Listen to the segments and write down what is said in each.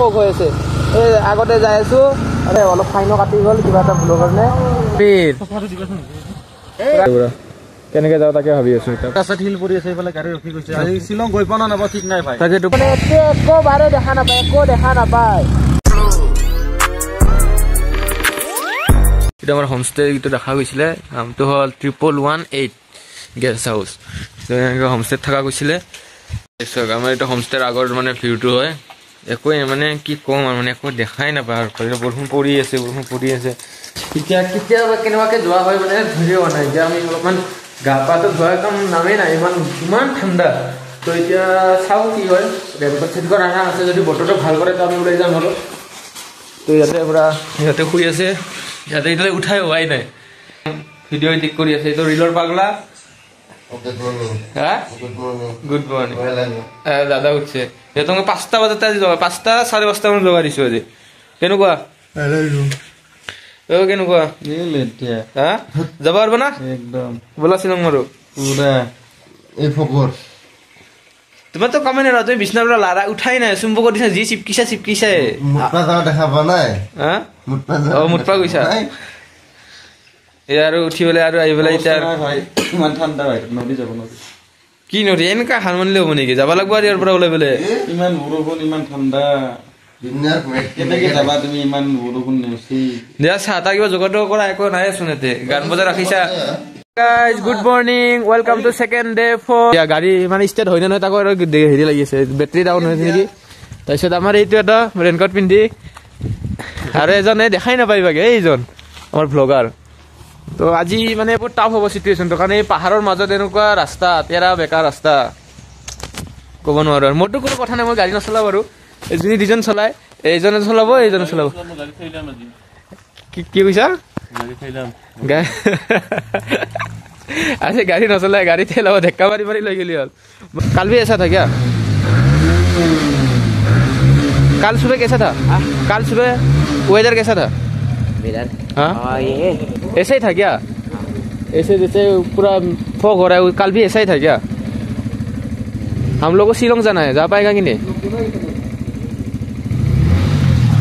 Fog হৈ আছে এই আগতে যাই আছো আৰে অলপ ফাইনো কাটি গল কিবা এটা ভুলৰ কাৰণে কেনেকে যাও তাকে ভাবি আছো এটা কাছে হিল পৰি আছে এইফালে গাড়ী ৰখি গৈছে আজি শিলং গৈ পানা নাবা ঠিক নাই ভাই তাকে মানে একো বাৰে দেখা নাপায় এটা আমাৰ হোমষ্টে ইটো দেখা গৈছিলে নামটো হল 1118 গেষ্ট হাউস তো এনেকৈ হোমষ্টে থাকা গৈছিলে আমাৰ এটা হোমষ্টেৰ আগৰ মানে ভিউটো হয় একো মানে কি কম মানে একো দেখাই নাপায় আৰু বৰষুণ পৰি আছে কেতিয়াবা কেনেবাকে যোৱা হয় মানে ধৰিব নাই যে আমি অলপমান গা পাটো ধোৱাৰ কাম নামেই নাই ইমান ঠাণ্ডা তো এতিয়া চাওঁ কি হয় ৰেনকোট চেনকোট অনা আছে যদি বতৰটো ভাল কৰে তো আমি ওলাই যাম আৰু তো ইয়াতে পুৰা সিহঁতে শুই আছে ইয়াতে এতিয়ালৈ উঠাই হোৱাই নাই ভিডিঅ' এডিট কৰি আছে এইটো ৰিলৰ পাগলা গুড মৰ্নিং দাদা উঠছে তোমাকে 5টা বজাতে আজি যাবা 5টা 5:30 মান যোৱা দিছো আজি কেনেকুৱা কেনেকুৱা যাব পাৰিবা না একদম বলা শ্বিলং মাৰো পুৰা এই ফকৰ তোমাৰ তো কমেণ্ট না তুমি বিছনাৰ পৰা লাৰা উঠাই নাই চুম্বক দিছা যি চিপকিছা মুটপা যাওঁ দেখা পোৱা নাই মুটপা গৈছা এই আৰু উঠি পেলাই আৰু আহি পেলাই এতিয়া ইমান ঠাণ্ডা হয় নদী যাব নদী কি নদী এনেকা হাৰমনিলে হ'ব নেকি যাব লাগব আৰু ইয়াৰ পৰা ওলাই পেলাই ইমান বৰষুণ ইমান ঠাণ্ডা কেনেকে যাবা তুমি ইমান বৰষুণ নেছি দিয়া চাহ কিবা যোগাৰ কৰা একো নাই শুনেতে গান বজাই ৰাখিছা guys good morning welcome to second day for গাড়ী মানে ষ্টাৰ্ট হৈ নহয় তাকো আৰু হেৰি লাগি আছে বেটাৰী ডাউন হৈছে নেকি তাৰপিছত আমাৰ এইটো এটা ৰেইনকোট পিন্ধি আৰু এজনে দেখাই নাপাইবাগে এইজন আমাৰ ভ্লগাৰ তো আজি মানে বহুত টাফ হ'ব চিটুৱেশ্যনটো কাৰণ এই পাহাৰৰ মাজত এনেকুৱা ৰাস্তা তেৰা বেকা ৰাস্তা ক'ব নোৱাৰো আৰু মোৰতো কোনো কথা নাই মই গাড়ী নচলাওঁ বাৰু এজনী দুজন চলাই এইজনে চলাব কি কৈছা আজি গাড়ী নচলাই গাড়ী তেলাব ঢেক্কা মাৰি লৈ গেলি হ'ল কাল भी ऐसा था क्या कल सुबह कैसा था कल सुबह वेदर कैसा था ऐसा ही था क्या ऐसे जैसे पूरा फॉग हो रहा है कल भी ऐसा ही था क्या हम लोग को शिलोंग जाना है जा पाएगा कि नहीं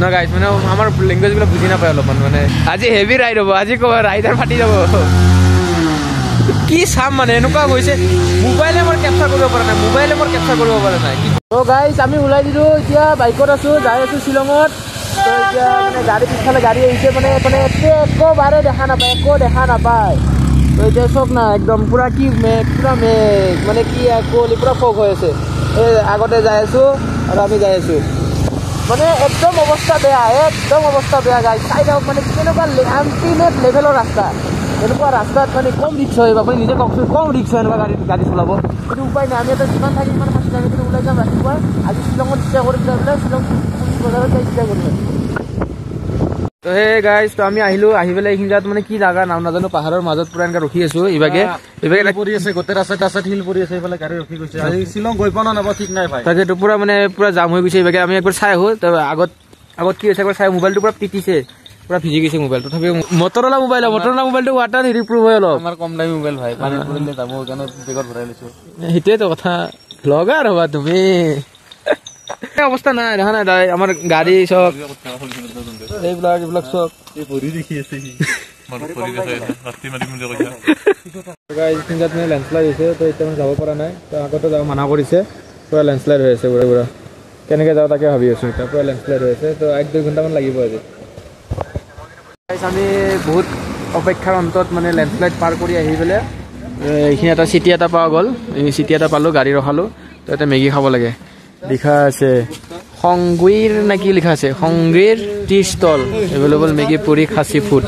ना गाइस মানে আমার ল্যাঙ্গুয়েজ গুলো বুঝি না পায় অলপমান মানে আজি হেভি রাইড হ'ব আজি কো রাইডার ফাটি যাব কি সাম মানে এনেকুৱা গৈছে মোবাইলে মোৰ ক্যাপচাৰ কৰিব পৰা নাই তো গাইস আমি ওলাই দিলো এতিয়া বাইকত আছো যাই আছো শিলঙত তো এতিয়া মানে গাড়ী পিছফালে গাড়ী আহিছে মানে একো বাৰে দেখা নাপায় তো এতিয়া চক না একদম পুৰা কি পুৰা মানে কি কোলি পুৰা ফগ হৈ আছে এই আগতে যাই আছো আৰু আমি যাই আছো মানে একদম অৱস্থা বেয়া গাইজ চাই যাওক মানে কেনেকুৱা আল্টিমেট লেভেলৰ ৰাস্তা এনেকুৱা ৰাস্তাত মানে কম ৰিক্স হয় আপুনি নিজে কওকচোন কম ৰিক্স হয় এনেকুৱা গাড়ী চলাব সেইটো উপায় নাই আমি এটা যিমান থাকি ইমান ফাঁচি আমি ওলাই যাম ৰাতিপুৱা আজি শ্বিলঙত ইচ্ছা কৰিম যাবলৈ শ্বিলং বজাৰত যাই ইচ্ছা কৰিম তো হে গাইজ তো আমি আহিলো আহি পেলাই এইখিনি জেগাত মানে কি জাগা নাম নাজানো পাহাৰৰ মাজত পুৰা এনেকৈ ৰখি আছো ইভাগে পৰি আছে গোটেই ৰাস্তাত হিল পৰি আছে এইফালে গাড়ী ৰখি গৈছে আজি শিলং গৈ পানা নাবা ঠিক নাই ভাই তাকেতো পুৰা মানে পুৰা জাম হৈ গৈছে ইভাগে আমি একবাৰ চাই আহো আগত কি হৈছে একবাৰ চাই মোবাইলটো পুৰা পিটিছে পুৰা ভিজি গৈছে মোবাইল তথাপিও মটৰলা মোবাইলটো ৱাটাৰ ৰিপ্ৰুভ হয় অলপ আমাৰ কম দামী মোবাইল ভাই পানীত পৰিলে যাব কাৰণে বেগত ভৰাই লৈছো সেইটোৱেতো কথা ভ্লগাৰ হবা তুমি অৱস্থা নাই দেখা নাই আমাৰ গাড়ী চব এইবিলাক চব লেণ্ডশ্লাইড হৈছে তো এতিয়া মানে যাব পৰা নাই তো আগতে যাব মানা কৰিছে পুৰা লেণ্ডশ্লাইড হৈ আছে পুৰা কেনেকে যাওঁ তাকে ভাবি আছো এতিয়া পুৰা লেণ্ডশ্লাইড হৈ আছে তো 1-2 ঘণ্টামান লাগিব আজি আমি বহুত অপেক্ষাৰ অন্তত মানে লেণ্ডশ্লাইড পাৰ কৰি আহি পেলাই এইখিনি এটা চিটি এটা পোৱা গ'ল চিটি এটা পালোঁ গাড়ী ৰখালোঁ তো এতিয়া মেগী খাব লাগে লিখা আছে সংগুইৰ নে কি লিখা আছে সংগুইৰ টি ষ্টল এভেইলেবল মেগী পুৰি খাচী ফুড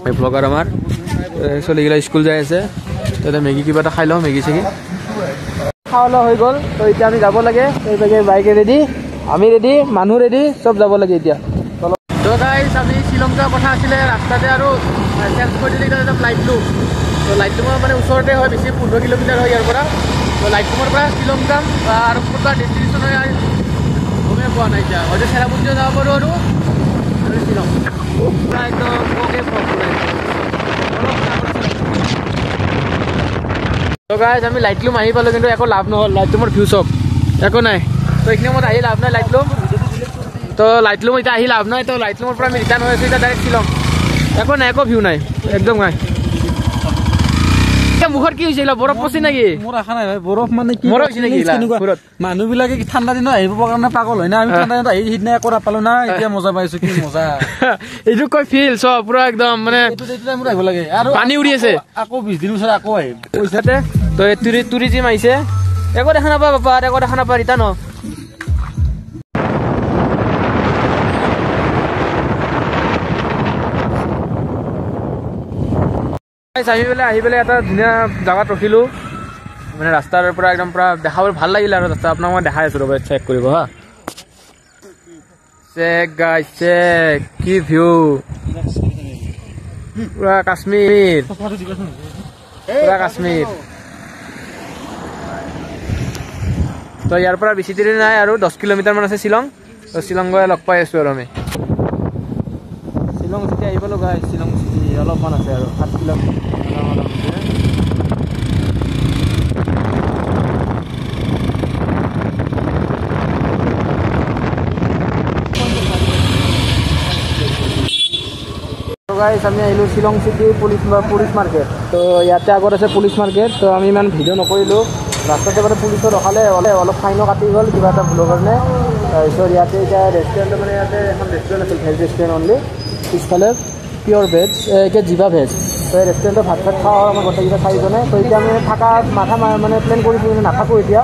এই ব্লগাৰ আমাৰ চলিগিলা স্কুল যাই আছে তো এতিয়া মেগী কিবা এটা খাই লওঁ মেগী চেগি খাওয়া লোৱা হৈ গ'ল তো এতিয়া আমি যাব লাগে এইভাগে বাইকে ৰেডি আমি ৰেডি মানুহ ৰেডি চব যাব লাগে এতিয়া তো গাইজ আমি শ্বিলং যোৱাৰ কথা আছিলে ৰাস্তাতে আৰু চেঞ্জ কৰি দিলে এতিয়া লাইটলুম তো লাইটলুমৰ মানে ওচৰতে হয় বেছি 15 কিলোমিটাৰ হয় ইয়াৰ পৰা তো লাইটলুমৰ পৰা শ্বিলং যাম আৰু ক'ৰবাত ডেষ্টিনেশ্যন হয় গমেই পোৱা নাই এতিয়া হয়তো চেৰাপুঞ্জীও যাব পাৰোঁ আৰু শ্বিলং পুৰা একদম তো গাইজ আমি লাইটলুম আহি পালোঁ কিন্তু একো লাভ নহ'ল লাইটলুমৰ ভিউ চব একো নাই তো এইখিনি সময়ত আহি লাভ নাই লাইটলুম তো লাইটলুম এতিয়া আহি লাভ নাই, তো লাইটলুমৰ পৰা আমি ৰিটাৰ্ণ হৈ আছোঁ এতিয়া ডাইৰেক্ট শ্বিলং। একো নাই, একো ভিউ নাই, একদম নাই। মুখত কি হৈছে, বৰফ পৰছি নেকি? মোৰ আশা নাই ভাই, বৰফ মানে কি মোৰ হৈছে নেকি? মানুহ বিলাকে ঠাণ্ডা দিনত আহিব কাৰণে পাগল হয় না, আমি ঠাণ্ডা দিনত আহি সিদিনা একো নাপালো না, এতিয়া মজা পাইছো, কি মজা। এইটো কৈ ফিল চব পুৰা একদম মানে আহিব লাগে আৰু পানী উৰি আছে, আকৌ 20 দিন পিছত আকৌ আহিম পইচাতে। তো টুৰিজিম আহিছে, একো দেখা নাপা বাপা, একো দেখা নাপা ৰিটাৰ্ণ। আহি পেলাই এটা ধুনীয়া জাগাত ৰখিলোঁ, মানে ৰাস্তাৰ পৰা একদম পুৰা দেখাবলৈ ভাল লাগিলে আৰু ৰাস্তা আপোনাক মই দেখাই আছোঁ, ৰ'ব চেক কৰিব হা। চেক গাইজ চেক, কি ভিউ, পুৰা কাশ্মীৰ, পুৰা কাশ্মীৰ। তো ইয়াৰ পৰা বেছি দেৰি নাই আৰু 10 কিলোমিটাৰমান আছে শ্বিলং। তো শ্বিলং গৈ লগ পাই আছোঁ আৰু আমি। শ্বিলং চিটি আহি পালোঁ গাইজ, শ্বিলং চিটি অলপমান আছে আৰু 7 কিলোমিটাৰ। আমি আহিলোঁ শ্বিলং চিটি পুলিচ মাৰ্কেট। তো ইয়াতে আগত আছে পুলিচ মাৰ্কেট, তো আমি ইমান ভিডিঅ' নকৰিলোঁ, ৰাস্তাতে মানে পুলিচত ৰখালে অলপ ফাইনো কাটি গ'ল কিবা এটা ভুলৰ কাৰণে। তাৰপিছত ইয়াতে এতিয়া ৰেষ্টুৰেণ্ট, মানে ইয়াতে এখন ৰেষ্টুৰেণ্ট আছিল, ভেজ ৰেষ্টুৰেণ্ট অনলি, পিছফালে পিয়'ৰ ভেজ, এতিয়া জিভা ভেজ। তো এই ৰেষ্টুৰেণ্টত ভাত চাত খাওঁ আমাৰ গোটেইকেইটা চাৰিজনে। তো এতিয়া আমি থকা মাথা মানে প্লেন কৰিছোঁ, কিন্তু নাথাকোঁ এতিয়া,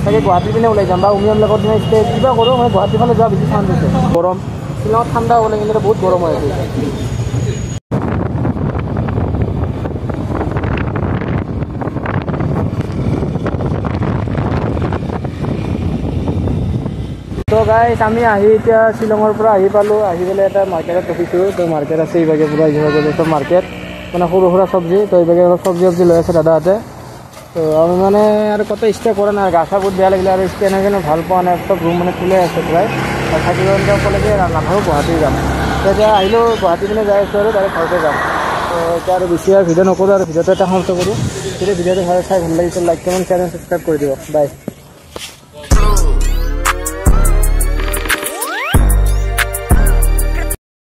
তাকে গুৱাহাটীৰ পিনে ওলাই যাম বা উমিয়াম লেকৰ দিনা ষ্টে কিবা কৰোঁ। মানে গুৱাহাটীৰ ফালে যোৱা বেছি চান্স হৈছে, গৰম শ্বিলঙত ঠাণ্ডা হ'লে কিন্তু বহুত গৰম হৈ আছে। তো গাইজ আমি এতিয়া শ্বিলঙৰ পৰা আহি পালোঁ, আহি পেলাই এটা মাৰ্কেটত ৰখিছোঁ। তো মাৰ্কেট আছে এইভাগে, পুৰা ইভাগে চব মাৰ্কেট, মানে সৰু সুৰা চব্জি। তো এইভাগে অলপ চব্জি লৈ আছে দাদাহঁতে। তো আমি মানে আৰু ক'তো ষ্টে কৰা নাই, গা চা বহুত বেয়া লাগিলে আৰু ষ্টে নাই কিন্তু ভাল পোৱা নাই, চব ৰুম মানে ফুলে আছে প্ৰায়। থাকিব ক'লেকে নাথাকোঁ, গুৱাহাটী যাম। তো এতিয়া আহিলোঁ, গুৱাহাটী পিনে যাই আছোঁ আৰু ডাইৰেক্ট ঘৰতে যাম। তো এতিয়া আৰু বেছি আৰু ভিডিঅ' নকৰোঁ আৰু ভিডিঅ'টো এটা সমাপ্ত কৰোঁ। যদি ভিডিঅ'টো চাই ভাল লাগিছে like comment share and subscribe কৰি দিব। বাই।